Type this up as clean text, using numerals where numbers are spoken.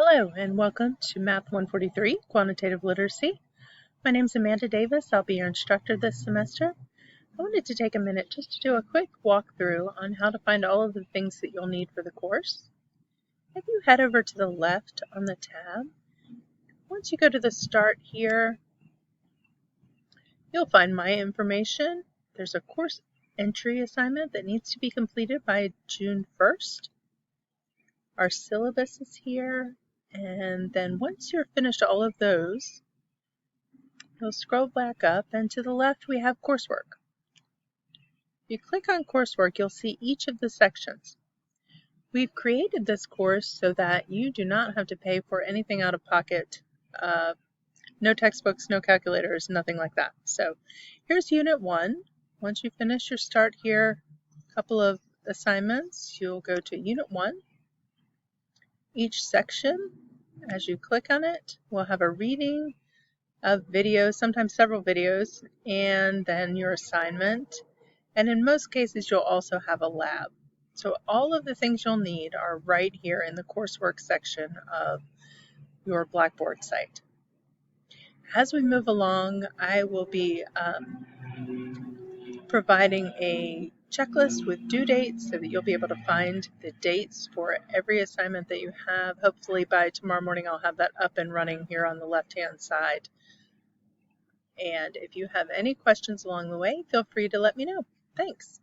Hello and welcome to Math 143, Quantitative Literacy. My name is Amanda Davis. I'll be your instructor this semester. I wanted to take a minute just to do a quick walkthrough on how to find all of the things that you'll need for the course. If you head over to the left on the tab, once you go to the Start here, you'll find My Information. There's a course entry assignment that needs to be completed by June 1st. Our syllabus is here. And then once you're finished all of those, you'll scroll back up and to the left we have coursework. If you click on coursework, you'll see each of the sections. We've created this course so that you do not have to pay for anything out of pocket. No textbooks, no calculators, nothing like that. So here's Unit 1. Once you finish your Start here, a couple of assignments, you'll go to Unit 1. Each section, as you click on it, will have a reading of videos, sometimes several videos, and then your assignment. And in most cases, you'll also have a lab. So all of the things you'll need are right here in the coursework section of your Blackboard site. As we move along, I will be providing a checklist with due dates so that you'll be able to find the dates for every assignment that you have. Hopefully by tomorrow morning I'll have that up and running here on the left-hand side. And if you have any questions along the way, feel free to let me know. Thanks.